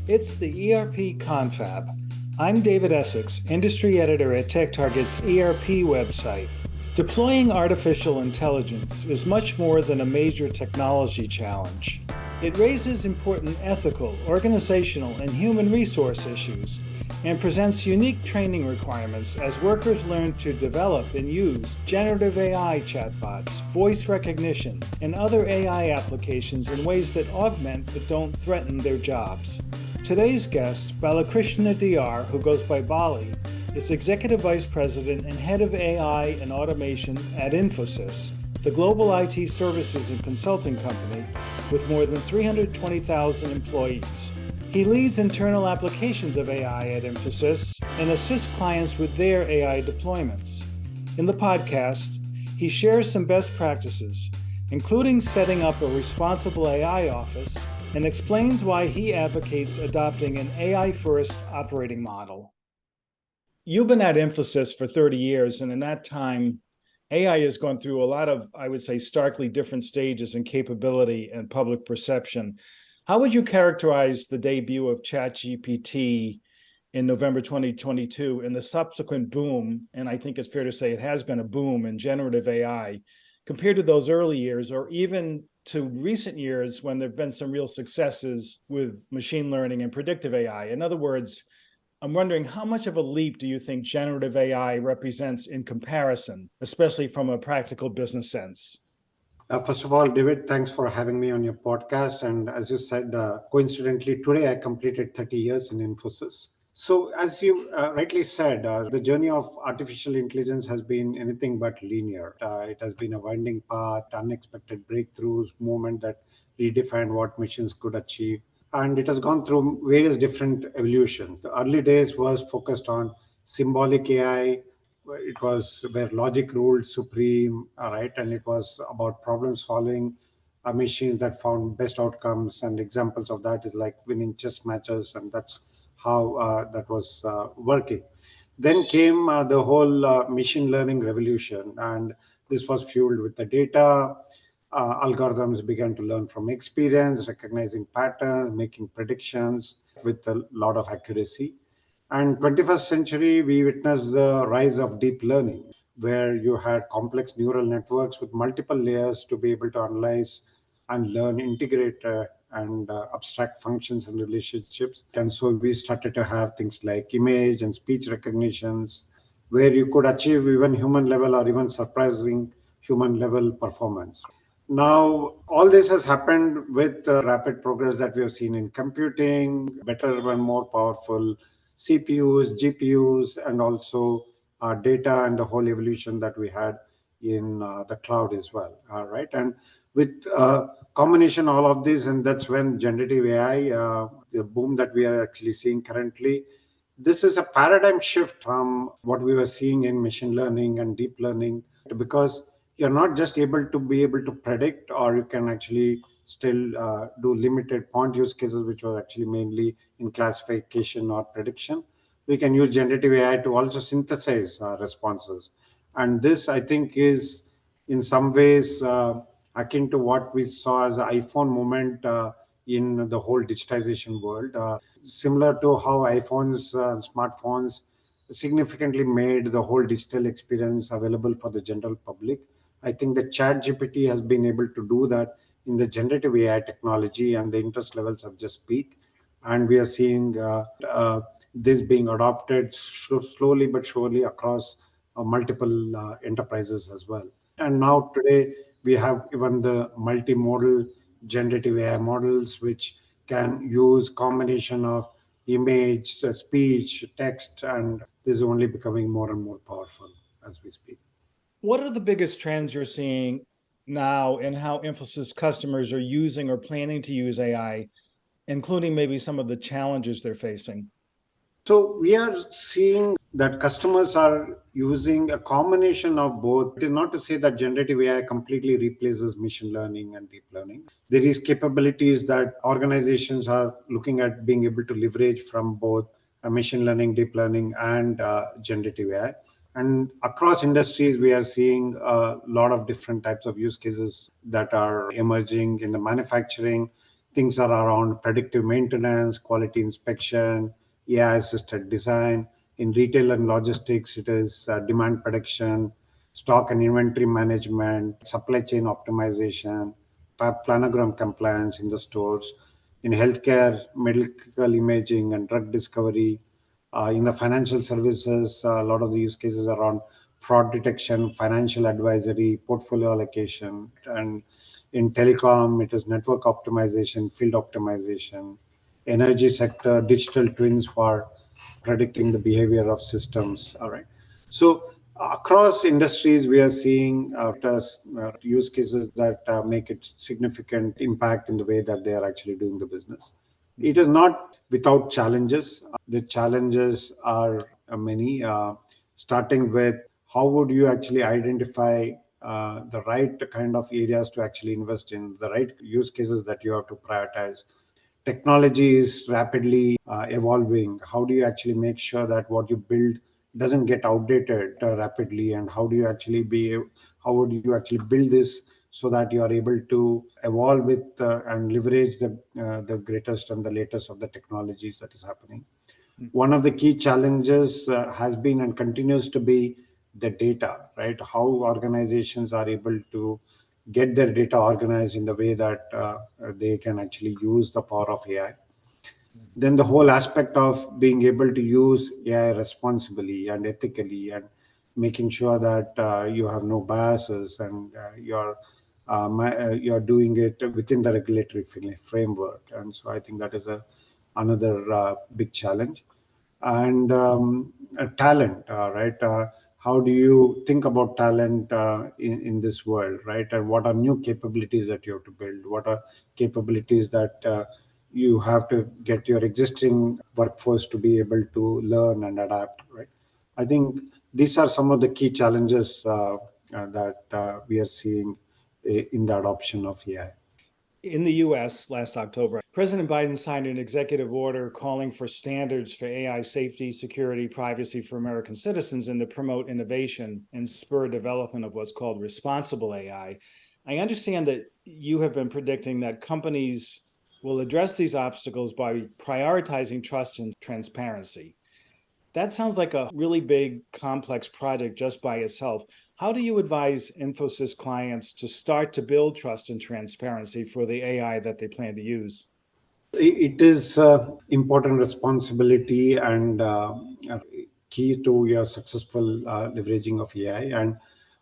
It's the ERP Confab. I'm David Essex, industry editor at TechTarget's ERP website. Deploying artificial intelligence is much more than a major technology challenge. It raises important ethical, organizational, and human resource issues and presents unique training requirements as workers learn to develop and use generative AI chatbots, voice recognition, and other AI applications in ways that augment but don't threaten their jobs. Today's guest, Balakrishna D.R, who goes by Bali, is Executive Vice President and Head of AI and Automation at Infosys, the global IT services and consulting company with more than 320,000 employees. He leads internal applications of AI at Infosys and assists clients with their AI deployments. In the podcast, he shares some best practices, including setting up a responsible AI office, and explains why he advocates adopting an AI-first operating model. You've been at Infosys for 30 years, and in that time, AI has gone through a lot of, I would say, starkly different stages in capability and public perception. How would you characterize the debut of ChatGPT in November 2022 and the subsequent boom, and I think it's fair to say it has been a boom in generative AI, compared to those early years, or even to recent years when there have been some real successes with machine learning and predictive AI? In other words, I'm wondering, how much of a leap do you think generative AI represents in comparison, especially from a practical business sense? First of all, David, thanks for having me on your podcast. And as you said, coincidentally, today I completed 30 years in Infosys. So as you rightly said, the journey of artificial intelligence has been anything but linear. It has been a winding path, unexpected breakthroughs, movement that redefined what machines could achieve. And it has gone through various different evolutions. The early days was focused on symbolic AI. It was where logic ruled supreme, right? And it was about problem solving, machines that found best outcomes. And examples of that is like winning chess matches, and that's how that was working. Then came the whole machine learning revolution, and this was fueled with the data. Algorithms began to learn from experience, recognizing patterns, making predictions with a lot of accuracy. And 21st century, we witnessed the rise of deep learning, where you had complex neural networks with multiple layers to be able to analyze and learn, integrate and abstract functions and relationships. And so we started to have things like image and speech recognitions, where you could achieve even human level or even surprising human level performance. Now, all this has happened with the rapid progress that we have seen in computing, better and more powerful CPUs, GPUs, and also data and the whole evolution that we had in the cloud as well. Right. And with combination all of this, and that's when generative AI, the boom that we are actually seeing currently, this is a paradigm shift from what we were seeing in machine learning and deep learning, because you're not just able to predict, or you can actually still do limited point use cases, which was actually mainly in classification or prediction. We can use generative AI to also synthesize responses. And this, I think, is in some ways akin to what we saw as the iPhone moment in the whole digitization world. Similar to how iPhones, smartphones significantly made the whole digital experience available for the general public. I think the Chat GPT has been able to do that in the generative AI technology, and the interest levels have just peaked. And we are seeing this being adopted slowly but surely across multiple enterprises as well. And now today, we have even the multimodal generative AI models, which can use combination of image, speech, text, and this is only becoming more and more powerful as we speak. What are the biggest trends you're seeing now in how Infosys customers are using or planning to use AI, including maybe some of the challenges they're facing? So we are seeing that customers are using a combination of both. It is not to say that generative AI completely replaces machine learning and deep learning. There is capabilities that organizations are looking at being able to leverage from both machine learning, deep learning, and generative AI. And across industries, we are seeing a lot of different types of use cases that are emerging in the manufacturing. Things are around predictive maintenance, quality inspection, AI assisted design. In retail and logistics, it is demand prediction, stock and inventory management, supply chain optimization, planogram compliance in the stores. In healthcare, medical imaging and drug discovery. In the financial services, a lot of the use cases around fraud detection, financial advisory, portfolio allocation. And in telecom, it is network optimization, field optimization. Energy sector, digital twins for predicting the behavior of systems. All right. So across industries, we are seeing use cases that make it significant impact in the way that they are actually doing the business. It is not without challenges. The challenges are many, starting with how would you actually identify the right kind of areas to actually invest in, the right use cases that you have to prioritize. Technology is rapidly evolving. How do you actually make sure that what you build doesn't get outdated rapidly, and how would you actually build this so that you are able to evolve with and leverage the greatest and the latest of the technologies that is happening. One of the key challenges has been and continues to be the data, right? How organizations are able to get their data organized in the way that they can actually use the power of AI. Then the whole aspect of being able to use AI responsibly and ethically, and making sure that you have no biases, and you're doing it within the regulatory framework. And so I think that is another big challenge. And talent, right? How do you think about talent in this world, right? And what are new capabilities that you have to build? What are capabilities that you have to get your existing workforce to be able to learn and adapt, right? I think these are some of the key challenges that we are seeing in the adoption of AI. In the US last October, President Biden signed an executive order calling for standards for AI safety, security, privacy for American citizens, and to promote innovation and spur development of what's called responsible AI. I understand that you have been predicting that companies will address these obstacles by prioritizing trust and transparency. That sounds like a really big, complex project just by itself. How do you advise Infosys clients to start to build trust and transparency for the AI that they plan to use? It is important responsibility and key to your successful leveraging of AI. And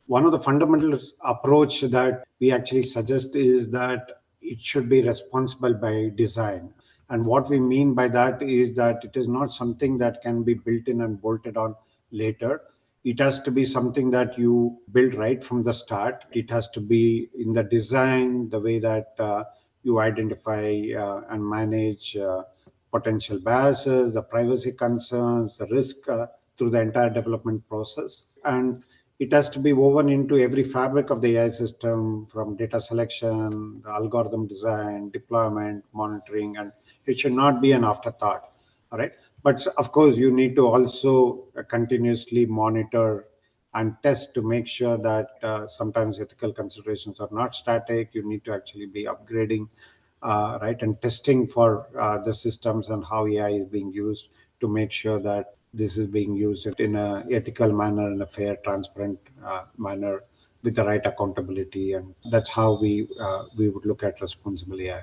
one of the fundamental approach that we actually suggest is that it should be responsible by design. And what we mean by that is that it is not something that can be built in and bolted on later. It has to be something that you build right from the start. It has to be in the design, the way that you identify and manage potential biases, the privacy concerns, the risk through the entire development process. And it has to be woven into every fabric of the AI system, from data selection, the algorithm design, deployment, monitoring, and it should not be an afterthought. All right. But of course, you need to also continuously monitor and test to make sure that sometimes ethical considerations are not static. You need to actually be upgrading, right, and testing for the systems and how AI is being used to make sure that this is being used in a ethical manner, in a fair, transparent manner, with the right accountability. And that's how we would look at responsible AI.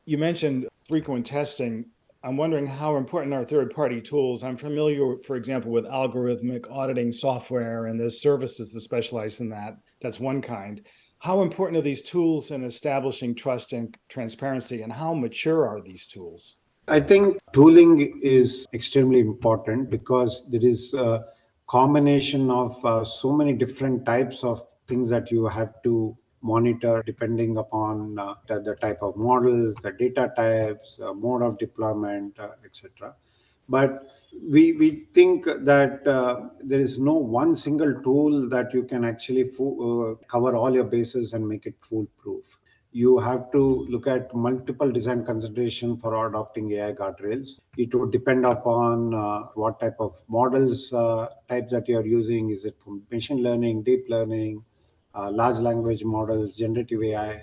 You mentioned frequent testing. I'm wondering how important are third-party tools? I'm familiar, for example, with algorithmic auditing software, and there's services that specialize in that. That's one kind. How important are these tools in establishing trust and transparency, and how mature are these tools? I think tooling is extremely important because there is a combination of so many different types of things that you have to monitor depending upon the type of models, the data types, mode of deployment, etc. But we think that there is no one single tool that you can actually cover all your bases and make it foolproof. You have to look at multiple design consideration for adopting AI guardrails. It would depend upon what type of models types that you are using. Is it from machine learning, deep learning, large language models, generative AI?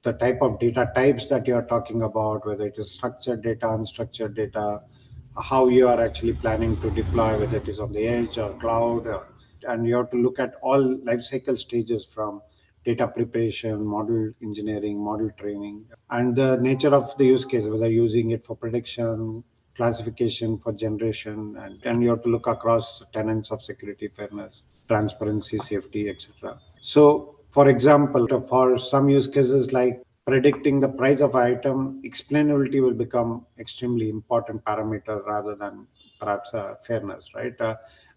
the type of data types that you're talking about, whether it is structured data, unstructured data, how you are actually planning to deploy, whether it is on the edge or cloud. And you have to look at all life cycle stages from data preparation, model engineering, model training, and the nature of the use case, whether using it for prediction, classification, for generation, and you have to look across tenets of security, fairness, transparency, safety, etc. So, for example, for some use cases like predicting the price of item, explainability will become extremely important parameter rather than perhaps fairness, right?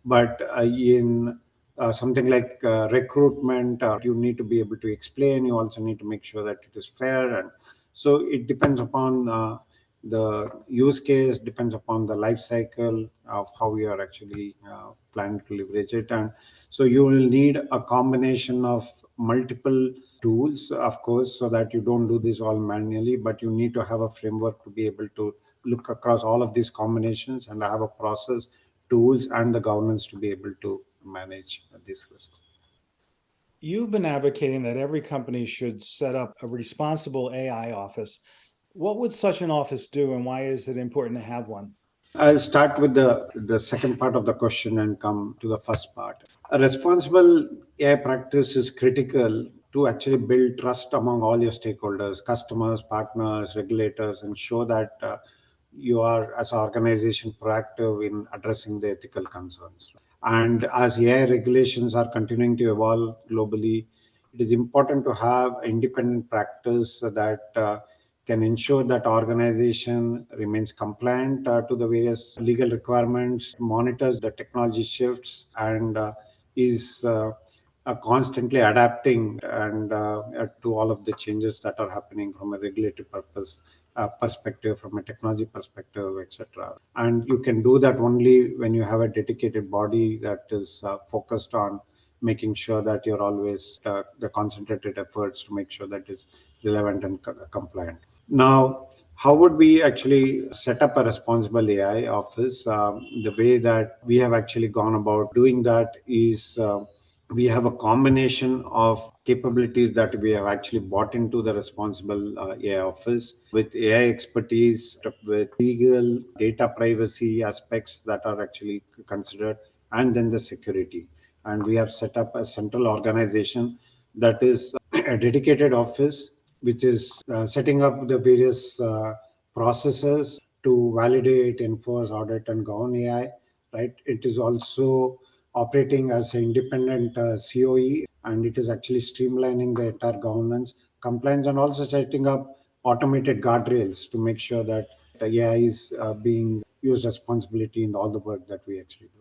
But in something like recruitment, you need to be able to explain. You also need to make sure that it is fair, and so it depends upon the use case, depends upon the life cycle of how we are actually planning to leverage it. And so you will need a combination of multiple tools, of course, so that you don't do this all manually, but you need to have a framework to be able to look across all of these combinations and have a process, tools, and the governance to be able to manage these risks. You've been advocating that every company should set up a responsible AI office. What would such an office do, and why is it important to have one? I'll start with the second part of the question and come to the first part. A responsible AI practice is critical to actually build trust among all your stakeholders, customers, partners, regulators, and show that you are, as an organization, proactive in addressing the ethical concerns. And as AI regulations are continuing to evolve globally, it is important to have independent practice that can ensure that organization remains compliant to the various legal requirements, monitors the technology shifts, and is constantly adapting and to all of the changes that are happening from a regulatory perspective, from a technology perspective, etc. And you can do that only when you have a dedicated body that is focused on making sure that you're always the concentrated efforts to make sure that it's relevant and compliant. Now, how would we actually set up a responsible AI office? The way that we have actually gone about doing that is we have a combination of capabilities that we have actually bought into the responsible AI office with AI expertise, with legal data privacy aspects that are actually considered, and then the security. And we have set up a central organization that is a dedicated office which is setting up the various processes to validate, enforce, audit, and govern AI. Right? It is also operating as an independent COE, and it is actually streamlining the entire governance, compliance, and also setting up automated guardrails to make sure that AI is being used responsibility in all the work that we actually do.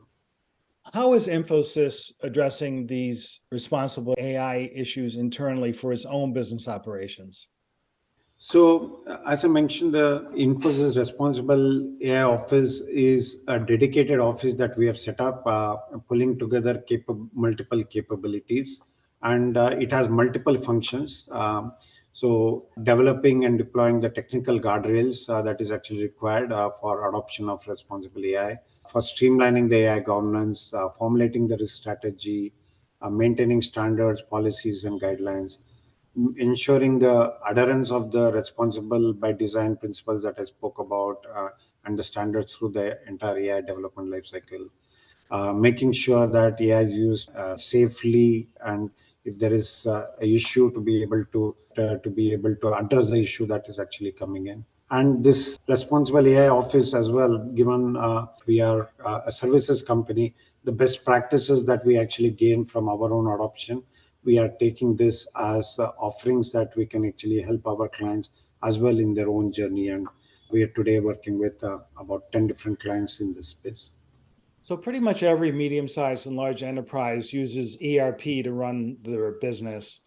How is Infosys addressing these responsible AI issues internally for its own business operations? So, as I mentioned, the Infosys Responsible AI Office is a dedicated office that we have set up, pulling together multiple capabilities, and it has multiple functions. So, developing and deploying the technical guardrails that is actually required for adoption of responsible AI, for streamlining the AI governance, formulating the risk strategy, maintaining standards, policies, and guidelines, ensuring the adherence of the responsible by design principles that I spoke about, and the standards through the entire AI development lifecycle, making sure that AI is used safely, and if there is a issue to be able to address the issue that is actually coming in. And this responsible AI office as well, given we are a services company, the best practices that we actually gain from our own adoption, we are taking this as offerings that we can actually help our clients as well in their own journey. And we are today working with about 10 different clients in this space. So, pretty much every medium sized and large enterprise uses ERP to run their business.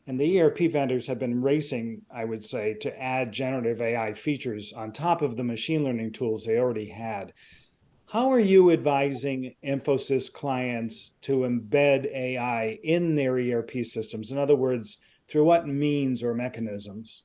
And the ERP vendors have been racing, I would say, to add generative AI features on top of the machine learning tools they already had. How are you advising Infosys clients to embed AI in their ERP systems? In other words, through what means or mechanisms?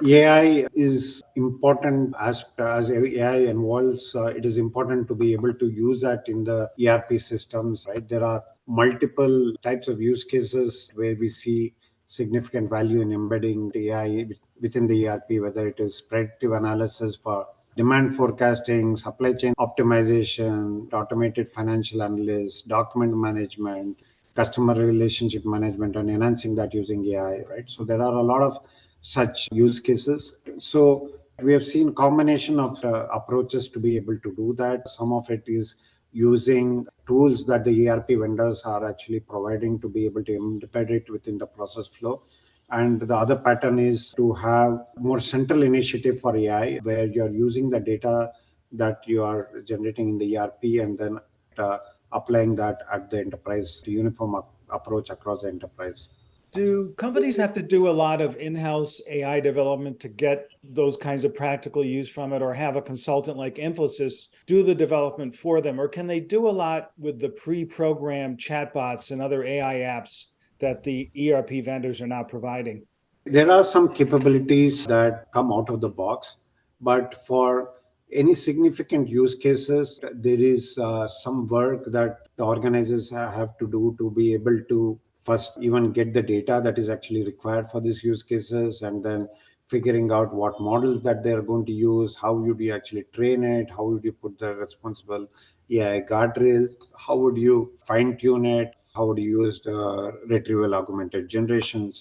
AI is important as AI evolves. It is important to be able to use that in the ERP systems. Right, there are multiple types of use cases where we see significant value in embedding AI within the ERP, whether it is predictive analysis for demand forecasting, supply chain optimization, automated financial analysis, document management, customer relationship management, and enhancing that using AI, right? So there are a lot of such use cases. So we have seen combination of approaches to be able to do that. Some of it is using tools that the ERP vendors are actually providing to be able to embed it within the process flow. And the other pattern is to have more central initiative for AI, where you're using the data that you are generating in the ERP and then uh, applying that at the enterprise, to uniform approach across the enterprise. Do companies have to do a lot of in-house AI development to get those kinds of practical use from it, or have a consultant like Infosys do the development for them? Or can they do a lot with the pre-programmed chatbots and other AI apps that the ERP vendors are now providing? There are some capabilities that come out of the box, but for any significant use cases, there is some work that the organizers have to do to be able to first even get the data that is actually required for these use cases, and then figuring out what models that they are going to use, how would you actually train it, how would you put the responsible AI guardrails, how would you fine tune it, how would you use the retrieval augmented generation.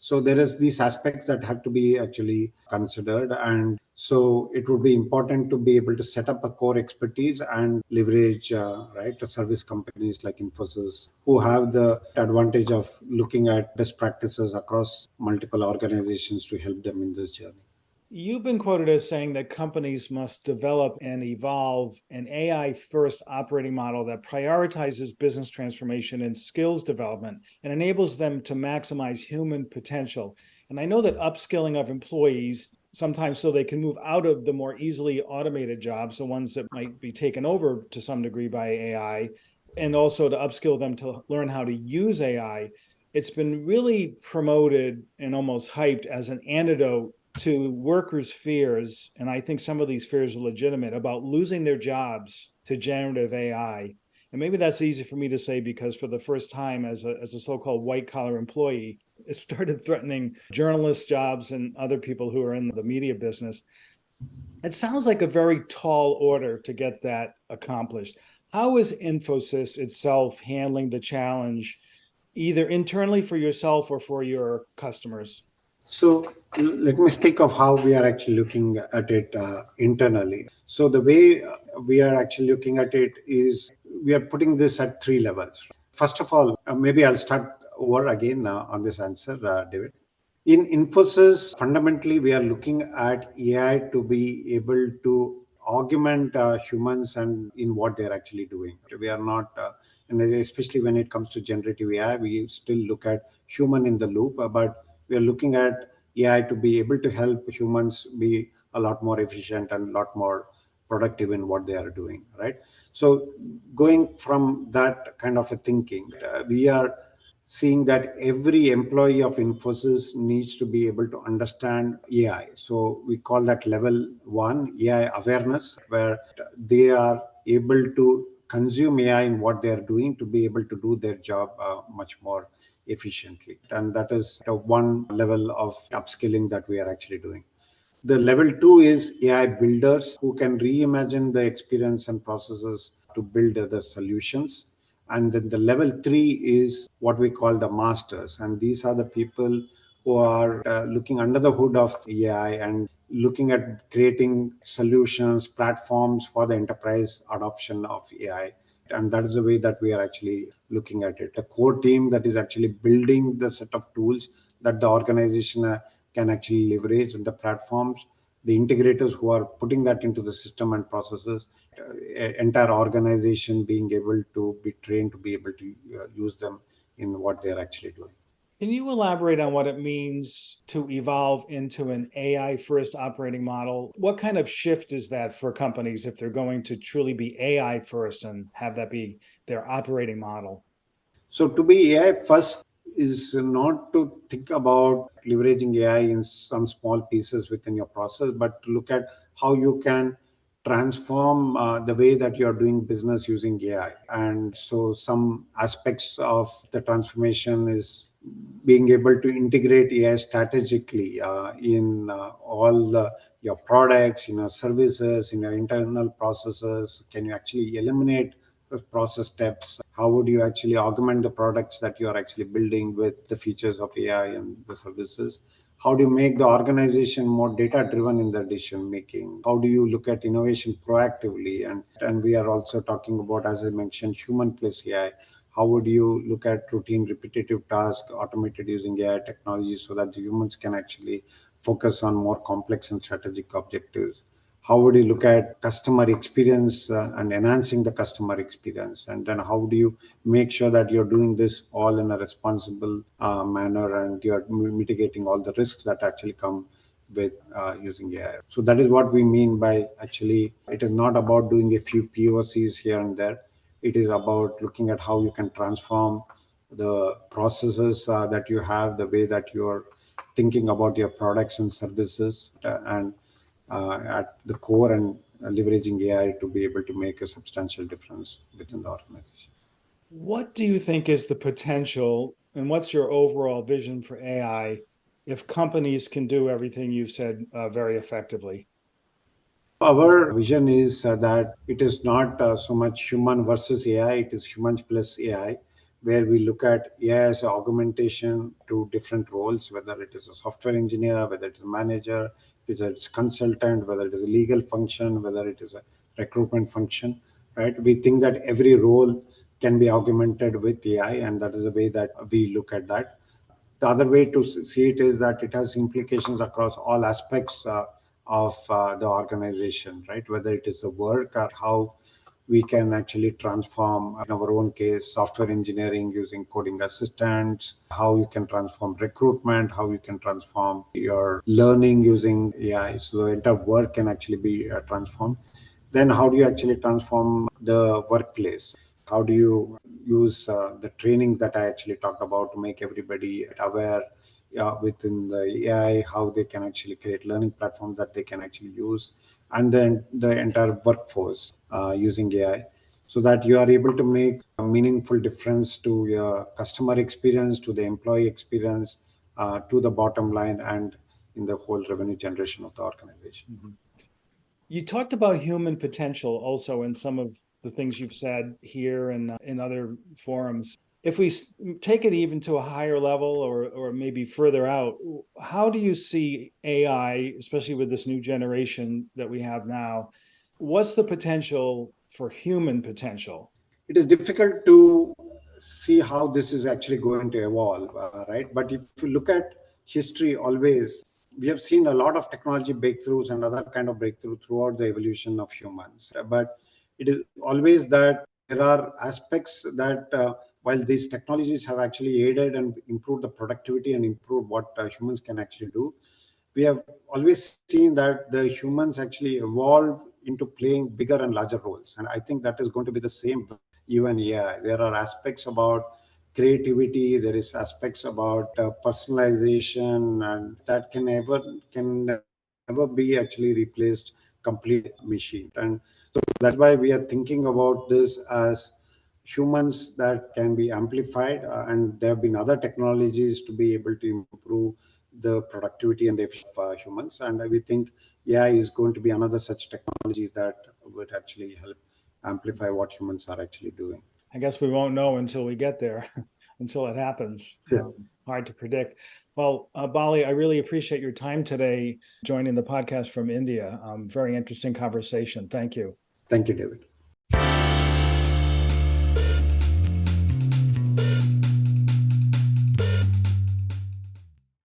So there is these aspects that have to be actually considered, and so it would be important to be able to set up a core expertise and leverage right, the service companies like Infosys, who have the advantage of looking at best practices across multiple organizations to help them in this journey. You've been quoted as saying that companies must develop and evolve an AI first operating model that prioritizes business transformation and skills development and enables them to maximize human potential. And I know that upskilling of employees, sometimes so they can move out of the more easily automated jobs, the ones that might be taken over to some degree by AI, and also to upskill them to learn how to use AI. It's been really promoted and almost hyped as an antidote to workers' fears, and I think some of these fears are legitimate, about losing their jobs to generative AI. And maybe that's easy for me to say because for the first time as a so-called white collar employee, it started threatening journalists' jobs and other people who are in the media business. It sounds like a very tall order to get that accomplished. How is Infosys itself handling the challenge, either internally for yourself or for your customers? So let me speak of how we are actually looking at it internally. So the way we are actually looking at it is we are putting this at three levels. First of all, maybe I'll start over again on this answer, David. In Infosys, fundamentally, we are looking at AI to be able to augment humans and in what they're actually doing. We are not, and especially when it comes to generative AI, we still look at human in the loop, but we are looking at AI to be able to help humans be a lot more efficient and a lot more productive in what they are doing, right? So going from that kind of a thinking, we are seeing that every employee of Infosys needs to be able to understand AI. So we call that level one, AI awareness, where they are able to consume AI in what they are doing to be able to do their job much more efficiently. And that is the one level of upskilling that we are actually doing. The level two is AI builders who can reimagine the experience and processes to build the solutions. And then the level three is what we call the masters. And these are the people who are looking under the hood of AI and looking at creating solutions, platforms for the enterprise adoption of AI. And that is the way that we are actually looking at it. The core team that is actually building the set of tools that the organization can actually leverage, and the platforms, the integrators who are putting that into the system and processes, entire organization being able to be trained to be able to use them in what they're actually doing. Can you elaborate on what it means to evolve into an AI first operating model? What kind of shift is that for companies if they're going to truly be AI first and have that be their operating model? So to be AI first is not to think about leveraging AI in some small pieces within your process, but to look at how you can transform the way that you're doing business using AI. And so some aspects of the transformation is being able to integrate AI strategically in your products, in your services, in your internal processes? Can you actually eliminate process steps? How would you actually augment the products that you are actually building with the features of AI and the services? How do you make the organization more data driven in the decision making? How do you look at innovation proactively? And we are also talking about, as I mentioned, human plus AI. How would you look at routine repetitive tasks automated using AI technology so that the humans can actually focus on more complex and strategic objectives? How would you look at customer experience and enhancing the customer experience? And then how do you make sure that you're doing this all in a responsible manner, and you're mitigating all the risks that actually come with using AI? So that is what we mean by, actually, it is not about doing a few POCs here and there. It is about looking at how you can transform the processes that you have, the way that you're thinking about your products and services, and at the core, and leveraging AI to be able to make a substantial difference within the organization. What do you think is the potential, and what's your overall vision for AI if companies can do everything you've said very effectively? Our vision is that it is not so much human versus AI, it is humans plus AI, where we look at AI as an augmentation to different roles, whether it is a software engineer, whether it is a manager, whether it's consultant, whether it is a legal function, whether it is a recruitment function, right? We think that every role can be augmented with AI, and that is the way that we look at that. The other way to see it is that it has implications across all aspects of the organization, right? Whether it is the work or how we can actually transform, in our own case, software engineering using coding assistants, how you can transform recruitment, how you can transform your learning using AI. So the entire work can actually be transformed. Then how do you actually transform the workplace? How do you use the training that I actually talked about to make everybody aware within the AI, how they can actually create learning platforms that they can actually use, and then the entire workforce using AI, so that you are able to make a meaningful difference to your customer experience, to the employee experience, to the bottom line, and in the whole revenue generation of the organization. Mhm. You talked about human potential also in some of the things you've said here and in other forums. If we take it even to a higher level, or maybe further out, how do you see AI, especially with this new generation that we have now? What's the potential for human potential? It is difficult to see how this is actually going to evolve, right? But if you look at history, always we have seen a lot of technology breakthroughs and other kind of breakthrough throughout the evolution of humans. But it is always that there are aspects that, while these technologies have actually aided and improved the productivity and improved what humans can actually do, we have always seen that the humans actually evolve into playing bigger and larger roles. And I think that is going to be the same even AI. There are aspects about creativity, there is aspects about personalization, and that can never be actually replaced completely machine. And so that's why we are thinking about this as humans that can be amplified, and there have been other technologies to be able to improve the productivity and the efficiency of humans. And we think AI is going to be another such technologies that would actually help amplify what humans are actually doing. I guess we won't know until we get there, until it happens. Yeah. Hard to predict. Well, Bali, I really appreciate your time today joining the podcast from India. Very interesting conversation. Thank you. Thank you, David.